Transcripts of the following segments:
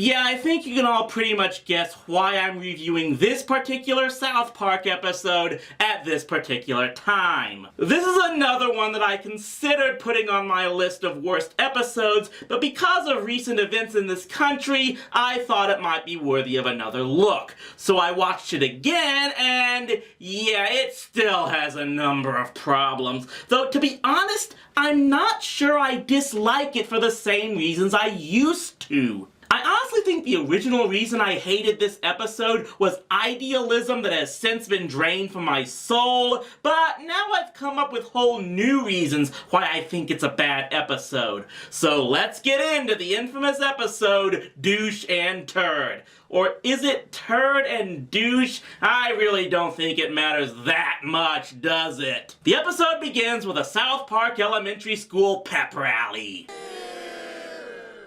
Yeah, I think you can all pretty much guess why I'm reviewing this particular South Park episode at this particular time. This is another one that I considered putting on my list of worst episodes, but because of recent events in this country, I thought it might be worthy of another look. So I watched it again, and yeah, it still has a number of problems. Though, to be honest, I'm not sure I dislike it for the same reasons I used to. I honestly think the original reason I hated this episode was idealism that has since been drained from my soul, but now I've come up with whole new reasons why I think it's a bad episode. So let's get into the infamous episode, Douche and Turd. Or is it Turd and Douche? I really don't think it matters that much, does it? The episode begins with a South Park Elementary School pep rally.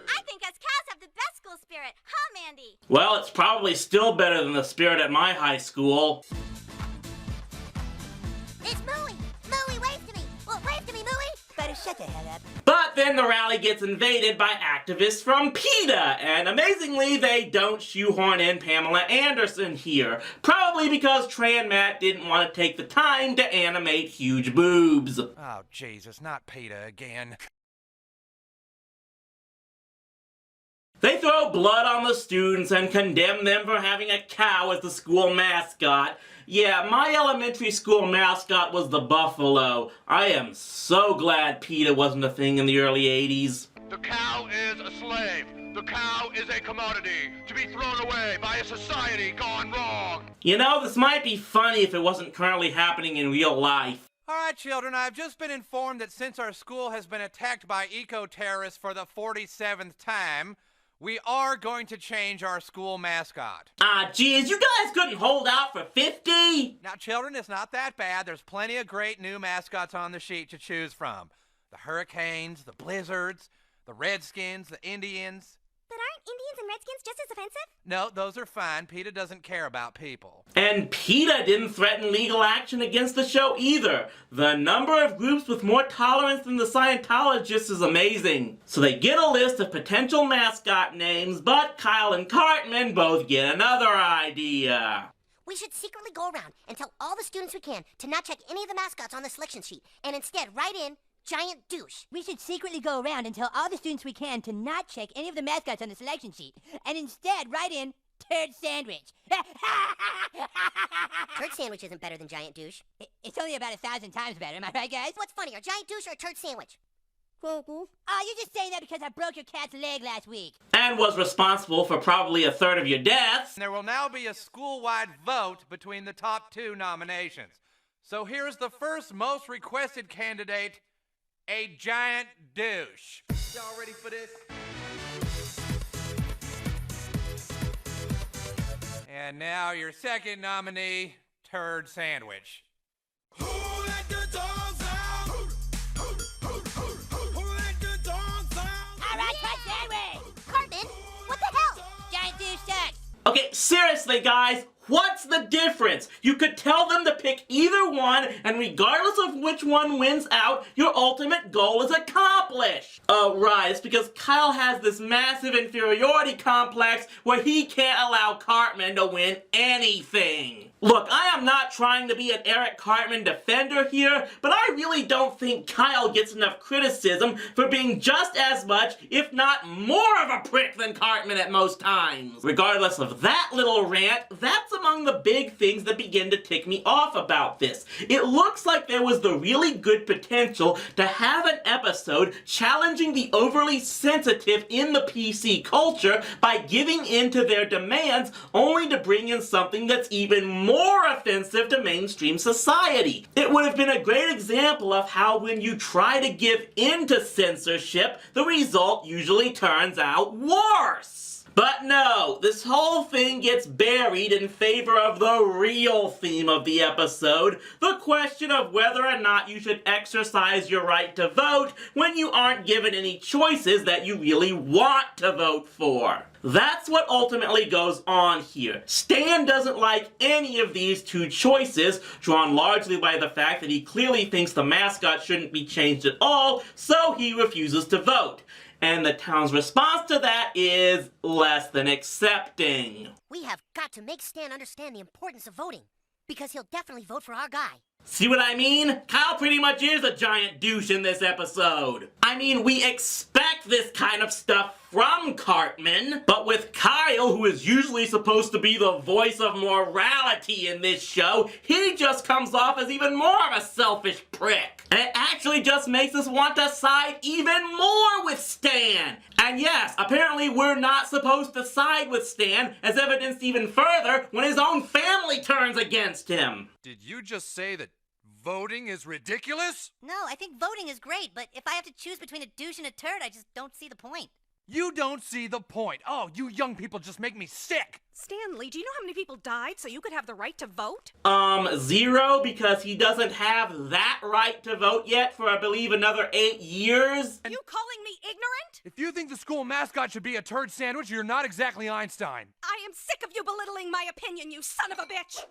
I think us cows have the best school spirit, huh, Mandy? Well, it's probably still better than the spirit at my high school. It's Mooey! Mooey, wave to me! Well, wave to me, Mooey! Better shut the hell up. But then the rally gets invaded by activists from PETA, and amazingly, they don't shoehorn in Pamela Anderson here. Probably because Trey and Matt didn't want to take the time to animate huge boobs. Oh, Jesus, not PETA again. They throw blood on the students and condemn them for having a cow as the school mascot. Yeah, my elementary school mascot was the buffalo. I am so glad PETA wasn't a thing in the early 80s. The cow is a slave. The cow is a commodity to be thrown away by a society gone wrong. You know, this might be funny if it wasn't currently happening in real life. All right, children, I've just been informed that since our school has been attacked by eco-terrorists for the 47th time, we are going to change our school mascot. Geez, you guys couldn't hold out for 50? Now, children, it's not that bad. There's plenty of great new mascots on the sheet to choose from. The Hurricanes, the Blizzards, the Redskins, the Indians. But aren't Indians and Redskins just as offensive? No, those are fine. PETA doesn't care about people. And PETA didn't threaten legal action against the show either. The number of groups with more tolerance than the Scientologists is amazing. So they get a list of potential mascot names, but Kyle and Cartman both get another idea. We should secretly go around and tell all the students we can to not check any of the mascots on the selection sheet, and instead write in Giant Douche. We should secretly go around and tell all the students we can to not check any of the mascots on the selection sheet, and instead write in Turd Sandwich. Turd Sandwich isn't better than Giant Douche. It's only about 1,000 times better, am I right, guys? What's funnier, Giant Douche or a Turd Sandwich? Oh, you're just saying that because I broke your cat's leg last week. And was responsible for probably 1/3 of your deaths. There will now be a school-wide vote between the top 2 nominations. So here's the first most requested candidate, a giant douche. Y'all ready for this? And now your second nominee, Turd Sandwich. Who let the dogs out? Who let the dogs out? All right, Turd Sandwich! Cartman, what the hell? Giant douche sucks. Okay, seriously guys, what's the difference? You could tell them to pick either one, and regardless of which one wins out, your ultimate goal is accomplished. Oh, right, it's because Kyle has this massive inferiority complex where he can't allow Cartman to win anything. Look, I am not trying to be an Eric Cartman defender here, but I really don't think Kyle gets enough criticism for being just as much, if not more of a prick than Cartman at most times. Regardless of that little rant, that's among the big things that begin to tick me off about this. It looks like there was the really good potential to have an episode challenging the overly sensitive in the PC culture by giving in to their demands, only to bring in something that's even more offensive to mainstream society. It would have been a great example of how when you try to give in to censorship, the result usually turns out worse. But no, this whole thing gets buried in favor of the real theme of the episode, the question of whether or not you should exercise your right to vote when you aren't given any choices that you really want to vote for. That's what ultimately goes on here. Stan doesn't like any of these two choices, drawn largely by the fact that he clearly thinks the mascot shouldn't be changed at all, so he refuses to vote. And the town's response to that is less than accepting. We have got to make Stan understand the importance of voting, because he'll definitely vote for our guy. See what I mean? Kyle pretty much is a giant douche in this episode. I mean, we expect this kind of stuff from Cartman, but with Kyle, who is usually supposed to be the voice of morality in this show, he just comes off as even more of a selfish prick. And it actually just makes us want to side even more with Stan. And yes, apparently we're not supposed to side with Stan, as evidenced even further when his own family turns against him. Did you just say that voting is ridiculous? No, I think voting is great, but if I have to choose between a douche and a turd, I just don't see the point. You don't see the point. Oh, you young people just make me sick. Stanley, do you know how many people died so you could have the right to vote? 0, because he doesn't have that right to vote yet for, I believe, another 8 years. You calling me ignorant? If you think the school mascot should be a turd sandwich, you're not exactly Einstein. I am sick of you belittling my opinion, you son of a bitch!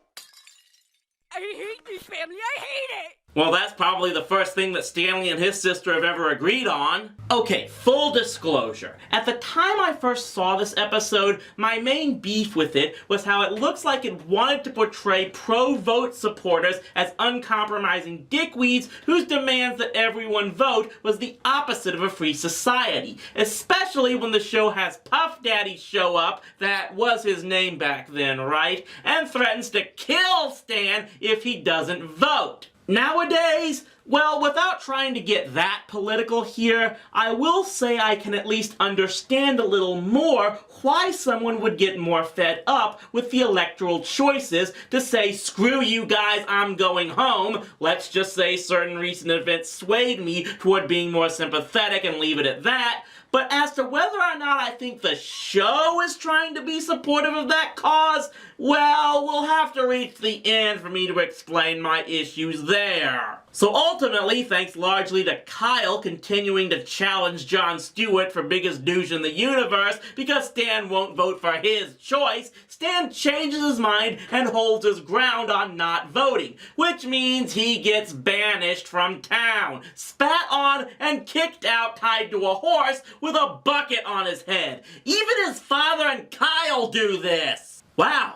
I hate this family, I hate it! Well, that's probably the first thing that Stanley and his sister have ever agreed on. Okay, full disclosure. At the time I first saw this episode, my main beef with it was how it looks like it wanted to portray pro-vote supporters as uncompromising dickweeds whose demands that everyone vote was the opposite of a free society. Especially when the show has Puff Daddy show up, that was his name back then, right? And threatens to kill Stan if he doesn't vote. Nowadays, well, without trying to get that political here, I will say I can at least understand a little more why someone would get more fed up with the electoral choices to say, screw you guys, I'm going home. Let's just say certain recent events swayed me toward being more sympathetic and leave it at that. But as to whether or not I think the show is trying to be supportive of that cause, well, we'll have to reach the end for me to explain my issues there. So ultimately, thanks largely to Kyle continuing to challenge Jon Stewart for biggest douche in the universe because Stan won't vote for his choice, Stan changes his mind and holds his ground on not voting, which means he gets banished from town, spat on, and kicked out tied to a horse with a bucket on his head. Even his father and Kyle do this. Wow,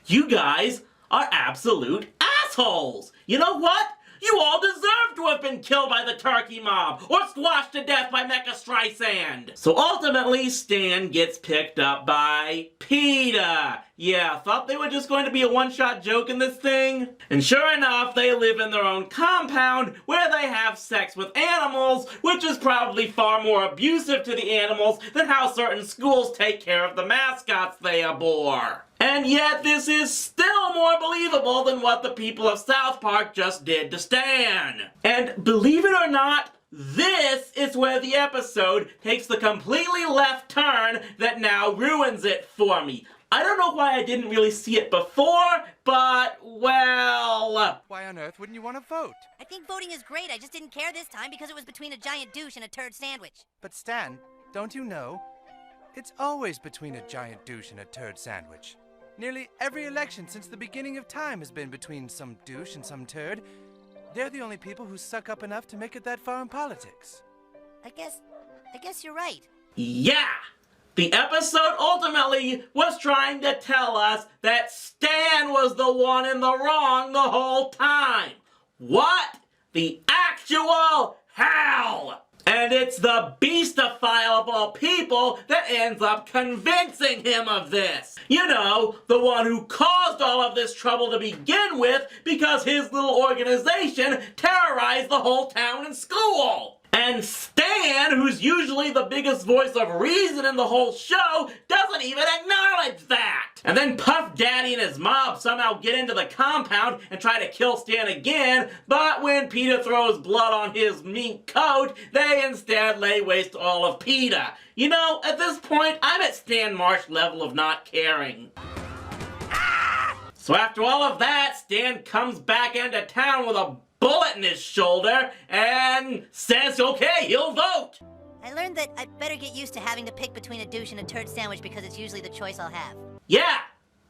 you guys are absolute assholes. You know what? You all deserve to have been killed by the turkey mob, or squashed to death by Mecha Streisand. So ultimately, Stan gets picked up by PETA. Yeah, thought they were just going to be a one-shot joke in this thing? And sure enough, they live in their own compound, where they have sex with animals, which is probably far more abusive to the animals than how certain schools take care of the mascots they abhor. And yet, this is still more believable than what the people of South Park just did to Stan. And believe it or not, this is where the episode takes the completely left turn that now ruins it for me. I don't know why I didn't really see it before, but, well... Why on earth wouldn't you want to vote? I think voting is great, I just didn't care this time because it was between a giant douche and a turd sandwich. But Stan, don't you know? It's always between a giant douche and a turd sandwich. Nearly every election since the beginning of time has been between some douche and some turd. They're the only people who suck up enough to make it that far in politics. I guess you're right. Yeah! The episode ultimately was trying to tell us that Stan was the one in the wrong the whole time. What the actual hell? And it's the beastophile of all people that ends up convincing him of this. You know, the one who caused all of this trouble to begin with because his little organization terrorized the whole town and school. And Stan, who's usually the biggest voice of reason in the whole show, doesn't even acknowledge that. And then Puff Daddy and his mob somehow get into the compound and try to kill Stan again, but when PETA throws blood on his mink coat, they instead lay waste to all of PETA. You know, at this point, I'm at Stan Marsh level of not caring. So after all of that, Stan comes back into town with a bullet in his shoulder and says, okay, he'll vote. I learned that I'd better get used to having to pick between a douche and a turd sandwich because it's usually the choice I'll have. Yeah,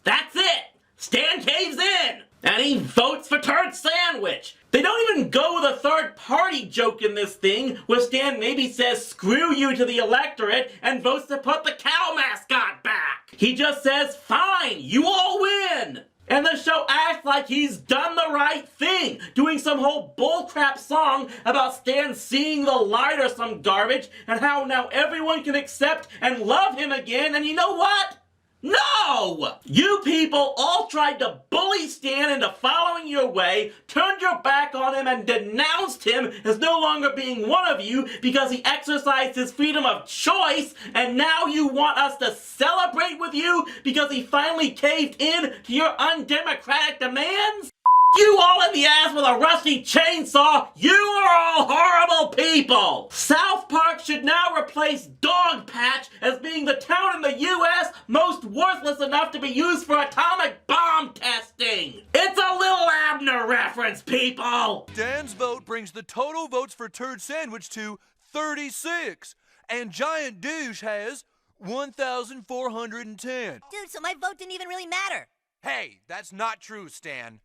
that's it! Stan caves in! And he votes for Turd Sandwich! They don't even go with a third-party joke in this thing, where Stan maybe says screw you to the electorate and votes to put the cow mascot back! He just says, fine, you all win! And the show acts like he's done the right thing, doing some whole bullcrap song about Stan seeing the light or some garbage, and how now everyone can accept and love him again, and you know what? No! You people all tried to bully Stan into following your way, turned your back on him, and denounced him as no longer being one of you because he exercised his freedom of choice, and now you want us to celebrate with you because he finally caved in to your undemocratic demands? You all in the ass with a rusty chainsaw! You are all horrible people! South Park should now replace Dog Patch as being the town in the U.S. most worthless enough to be used for atomic bomb testing! It's a Little Abner reference, people! Dan's vote brings the total votes for Turd Sandwich to 36, and Giant Douche has 1,410. Dude, so my vote didn't even really matter. Hey, that's not true, Stan.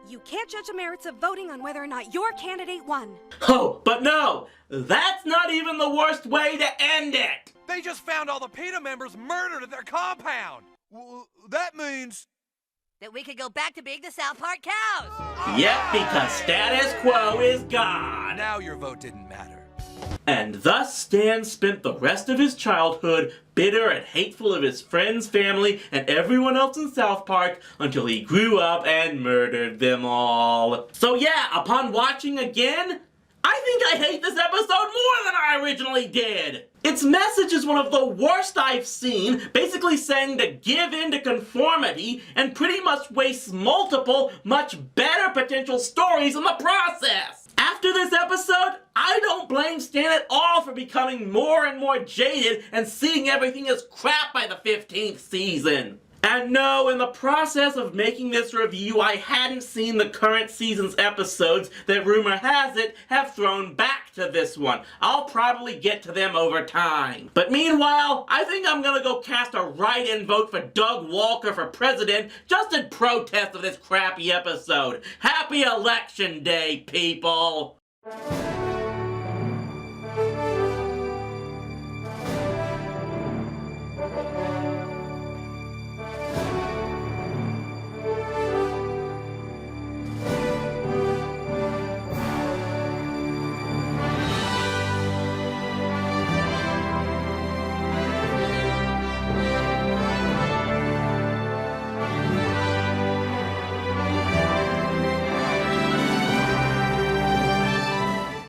You can't judge the merits of voting on whether or not your candidate won. Oh, but no! That's not even the worst way to end it! They just found all the PETA members murdered at their compound. That means... That we could go back to being the South Park cows. Yep, because status quo is gone! Now your vote didn't matter. And thus Stan spent the rest of his childhood bitter and hateful of his friends, family, and everyone else in South Park until he grew up and murdered them all. So yeah, upon watching again, I think I hate this episode more than I originally did! Its message is one of the worst I've seen, basically saying to give in to conformity and pretty much wastes multiple, much better potential stories in the process! After this episode, I don't blame Stan at all for becoming more and more jaded and seeing everything as crap by the 15th season. And no, in the process of making this review, I hadn't seen the current season's episodes that rumor has it have thrown back to this one. I'll probably get to them over time. But meanwhile, I think I'm gonna go cast a write-in vote for Doug Walker for president just in protest of this crappy episode. Happy Election Day, people!